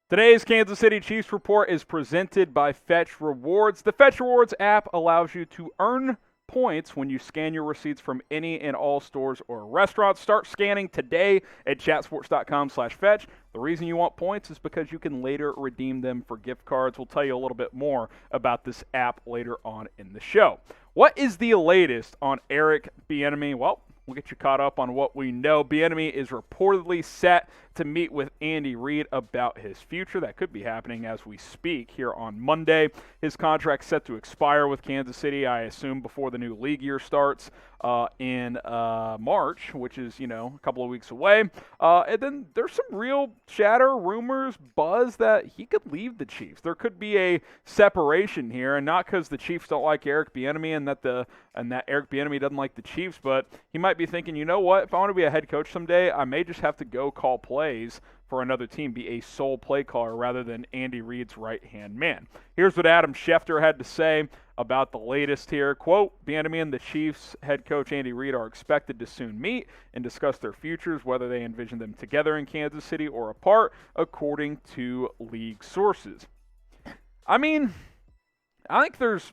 Today's Kansas City Chiefs report is presented by Fetch Rewards. The Fetch Rewards app allows you to earn points when you scan your receipts from any and all stores or restaurants. Start scanning today at chatsports.com/fetch. The reason you want points is because you can later redeem them for gift cards. We'll tell you a little bit more about this app later on in the show. What is the latest on Eric Bieniemy? Well, we'll get you caught up on what we know. Bieniemy is reportedly set to meet with Andy Reid about his future. That could be happening as we speak here on Monday. His contract's set to expire with Kansas City, I assume, before the new league year starts in March, which is, a couple of weeks away. And then there's some real chatter, rumors, buzz that he could leave the Chiefs. There could be a separation here, and not because the Chiefs don't like Eric Bieniemy and that Eric Bieniemy doesn't like the Chiefs, but he might be thinking, you know what, if I want to be a head coach someday, I may just have to go call plays for another team, be a sole play caller rather than Andy Reid's right-hand man. Here's what Adam Schefter had to say about the latest here. Quote, Bieniemy and the Chiefs head coach Andy Reid are expected to soon meet and discuss their futures, whether they envision them together in Kansas City or apart, according to league sources. I think there's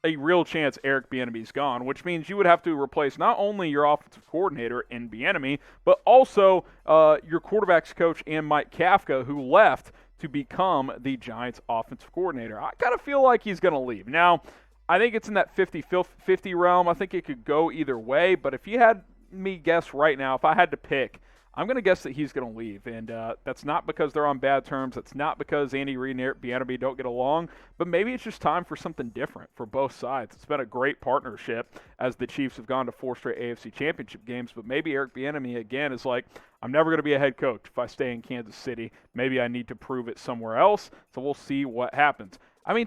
a real chance Eric Bieniemy's gone, which means you would have to replace not only your offensive coordinator in Bieniemy, but also your quarterbacks coach and Mike Kafka, who left to become the Giants' offensive coordinator. I kind of feel like he's going to leave. Now, I think it's in that 50-50 realm. I think it could go either way, but if you had me guess right now, if I had to pick, I'm going to guess that he's going to leave, and that's not because they're on bad terms. That's not because Andy Reid and Eric Bieniemy don't get along, but maybe it's just time for something different for both sides. It's been a great partnership as the Chiefs have gone to 4 straight AFC Championship games, but maybe Eric Bieniemy, again, is like, I'm never going to be a head coach if I stay in Kansas City. Maybe I need to prove it somewhere else, so we'll see what happens.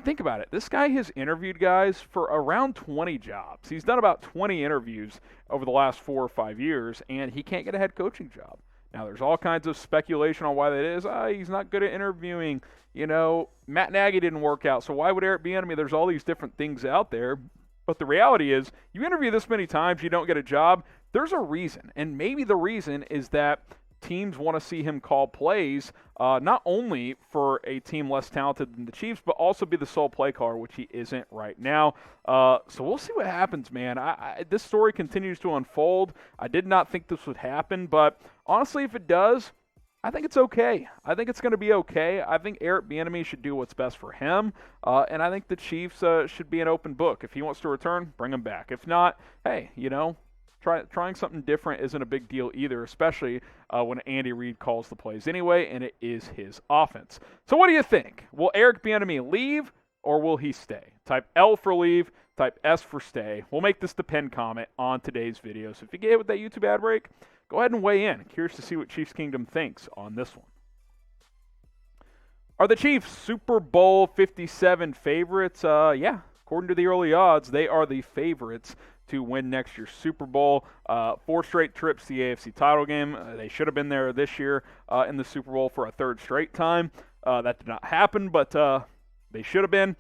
Think about it. This guy has interviewed guys for around 20 jobs. He's done about 20 interviews over the last 4 or 5 years, and he can't get a head coaching job. Now, there's all kinds of speculation on why that is. He's not good at interviewing. Matt Nagy didn't work out, so why would Eric Bieniemy? There's all these different things out there. But the reality is, you interview this many times, you don't get a job, there's a reason. And maybe the reason is that teams want to see him call plays, not only for a team less talented than the Chiefs, but also be the sole play caller, which he isn't right now. So we'll see what happens, man. This story continues to unfold. I did not think this would happen, but honestly, if it does, I think it's okay. I think it's going to be okay. I think Eric Bieniemy should do what's best for him, and I think the Chiefs should be an open book. If he wants to return, bring him back. If not, hey, trying something different isn't a big deal either, especially when Andy Reid calls the plays anyway, and it is his offense. So what do you think? Will Eric Bieniemy leave, or will he stay? Type L for leave, type S for stay. We'll make this the pinned comment on today's video. So if you get hit with that YouTube ad break, go ahead and weigh in. Curious to see what Chiefs Kingdom thinks on this one. Are the Chiefs Super Bowl 57 favorites? Yeah, according to the early odds, they are the favorites to win next year's Super Bowl. 4 straight trips to the AFC title game. They should have been there this year in the Super Bowl for a 3rd straight time. That did not happen, but they should have been.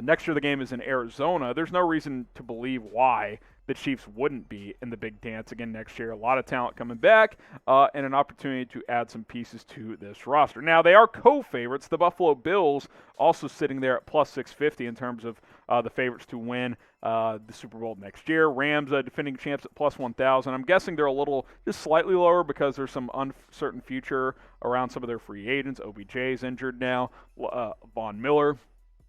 Next year the game is in Arizona. There's no reason to believe why the Chiefs wouldn't be in the big dance again next year. A lot of talent coming back and an opportunity to add some pieces to this roster. Now, they are co-favorites. The Buffalo Bills also sitting there at plus 650 in terms of the favorites to win the Super Bowl next year. Rams, defending champs at plus 1,000. I'm guessing they're a little just slightly lower because there's some uncertain future around some of their free agents. OBJ is injured now. Von Miller.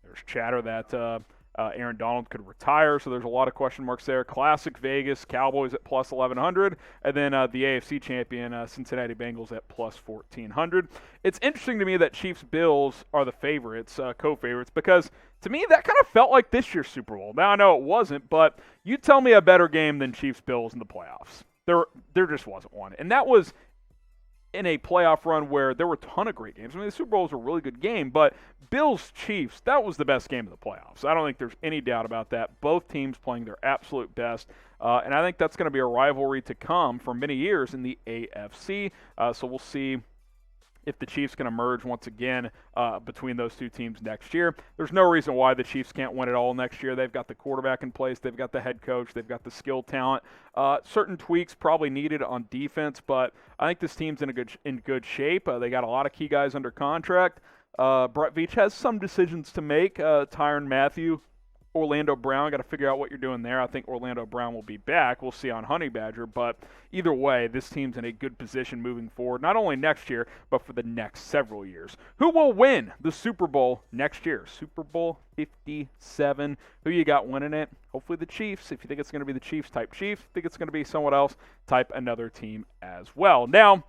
There's chatter that Aaron Donald could retire, so there's a lot of question marks there. Classic Vegas, Cowboys at plus 1,100, and then the AFC champion, Cincinnati Bengals at plus 1,400. It's interesting to me that Chiefs-Bills are the favorites, co-favorites, because to me that kind of felt like this year's Super Bowl. Now I know it wasn't, but you tell me a better game than Chiefs-Bills in the playoffs. There just wasn't one, and that was in a playoff run where there were a ton of great games. The Super Bowl was a really good game, but Bills-Chiefs, that was the best game of the playoffs. I don't think there's any doubt about that. Both teams playing their absolute best, and I think that's going to be a rivalry to come for many years in the AFC. So we'll see if the Chiefs can emerge once again between those two teams next year. There's no reason why the Chiefs can't win it all next year. They've got the quarterback in place. They've got the head coach. They've got the skill talent. Certain tweaks probably needed on defense, but I think this team's in good shape. They got a lot of key guys under contract. Brett Veach has some decisions to make. Tyrann Mathieu, Orlando Brown, got to figure out what you're doing there. I think Orlando Brown will be back. We'll see on Honey Badger, but either way, this team's in a good position moving forward, not only next year, but for the next several years. Who will win the Super Bowl next year? Super Bowl 57. Who you got winning it? Hopefully the Chiefs. If you think it's going to be the Chiefs, type Chiefs. If you think it's going to be someone else, type another team as well. Now,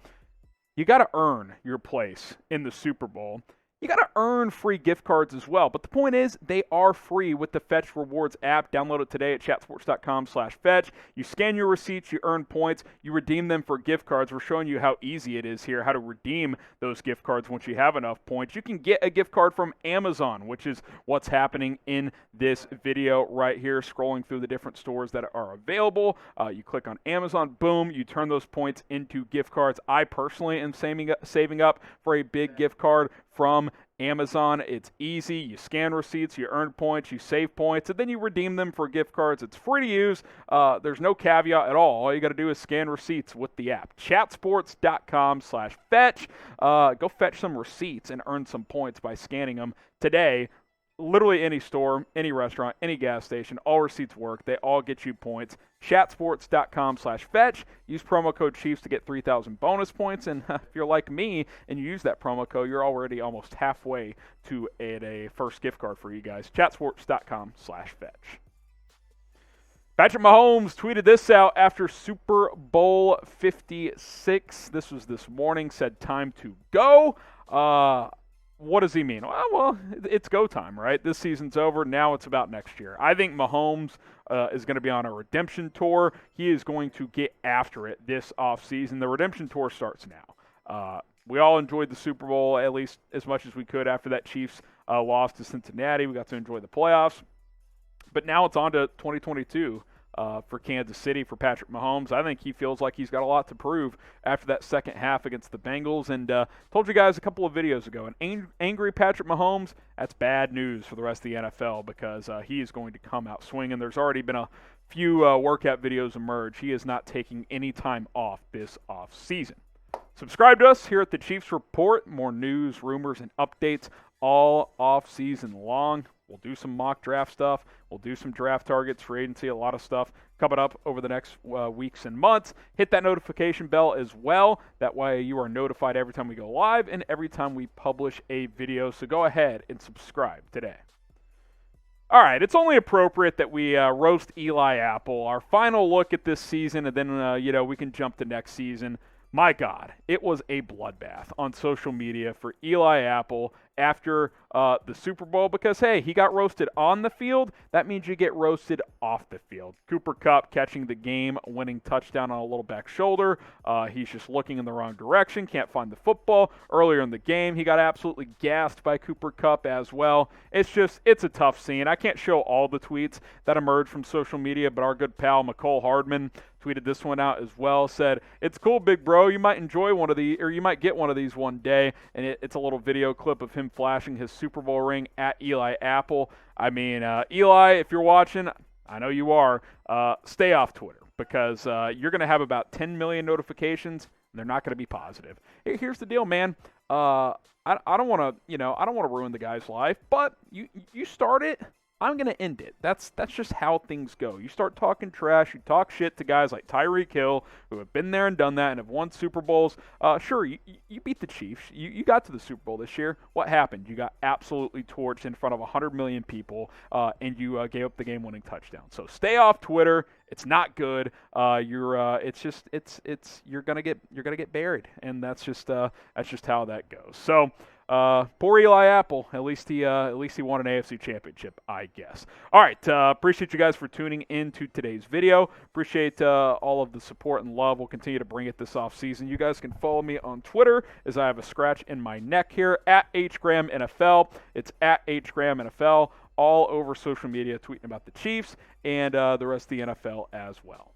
you got to earn your place in the Super Bowl. You got to earn free gift cards as well. But the point is, they are free with the Fetch Rewards app. Download it today at chatsports.com/fetch. You scan your receipts, you earn points, you redeem them for gift cards. We're showing you how easy it is here, how to redeem those gift cards once you have enough points. You can get a gift card from Amazon, which is what's happening in this video right here, scrolling through the different stores that are available. You click on Amazon, boom, you turn those points into gift cards. I personally am saving up for a big gift card from Amazon. It's easy. You scan receipts, you earn points, you save points, and then you redeem them for gift cards. It's free to use. There's no caveat at all. All you got to do is scan receipts with the app. Chatsports.com/fetch. Go fetch some receipts and earn some points by scanning them today. Literally any store, any restaurant, any gas station, all receipts work. They all get you points. Chatsports.com/fetch. Use promo code Chiefs to get 3,000 bonus points. And if you're like me and you use that promo code, you're already almost halfway to a first gift card for you guys. Chatsports.com/fetch. Patrick Mahomes tweeted this out after Super Bowl 56. This was this morning. Said time to go. What does he mean? Well, it's go time, right? This season's over. Now it's about next year. I think Mahomes is going to be on a redemption tour. He is going to get after it this offseason. The redemption tour starts now. We all enjoyed the Super Bowl, at least as much as we could after that Chiefs loss to Cincinnati. We got to enjoy the playoffs. But now it's on to 2022. For Kansas City, for Patrick Mahomes. I think he feels like he's got a lot to prove after that second half against the Bengals. And told you guys a couple of videos ago, an angry Patrick Mahomes, that's bad news for the rest of the NFL because he is going to come out swinging. There's already been a few workout videos emerge. He is not taking any time off this offseason. Subscribe to us here at the Chiefs Report. More news, rumors, and updates all off-season long. We'll do some mock draft stuff. We'll do some draft targets, free agency, a lot of stuff coming up over the next weeks and months. Hit that notification bell as well. That way you are notified every time we go live and every time we publish a video. So go ahead and subscribe today. All right, it's only appropriate that we roast Eli Apple, our final look at this season, and then we can jump to next season. My God, it was a bloodbath on social media for Eli Apple after the Super Bowl because, hey, he got roasted on the field. That means you get roasted off the field. Cooper Kupp catching the game-winning touchdown on a little back shoulder. He's just looking in the wrong direction, can't find the football. Earlier in the game, he got absolutely gassed by Cooper Kupp as well. It's a tough scene. I can't show all the tweets that emerged from social media, but our good pal McCole Hardman tweeted this one out as well, said, "It's cool, big bro. You might enjoy one of these, or you might get one of these one day." And it's a little video clip of him flashing his Super Bowl ring at Eli Apple. I mean, Eli, if you're watching, I know you are, stay off Twitter because you're going to have about 10 million notifications, and they're not going to be positive. Here's the deal, man. I don't want to ruin the guy's life, but you start it, I'm going to end it. That's just how things go. You start talking trash, you talk shit to guys like Tyreek Hill, who have been there and done that and have won Super Bowls. Sure, you beat the Chiefs. You got to the Super Bowl this year. What happened? You got absolutely torched in front of 100 million people, and you gave up the game-winning touchdown. So stay off Twitter. It's not good. You're gonna get buried, and that's just how that goes. So. Poor Eli Apple. At least he won an AFC championship, I guess. All right. Appreciate you guys for tuning in to today's video. Appreciate all of the support and love. We'll continue to bring it this offseason. You guys can follow me on Twitter as I have a scratch in my neck here at HGramNFL. It's at HGramNFL all over social media, tweeting about the Chiefs and the rest of the NFL as well.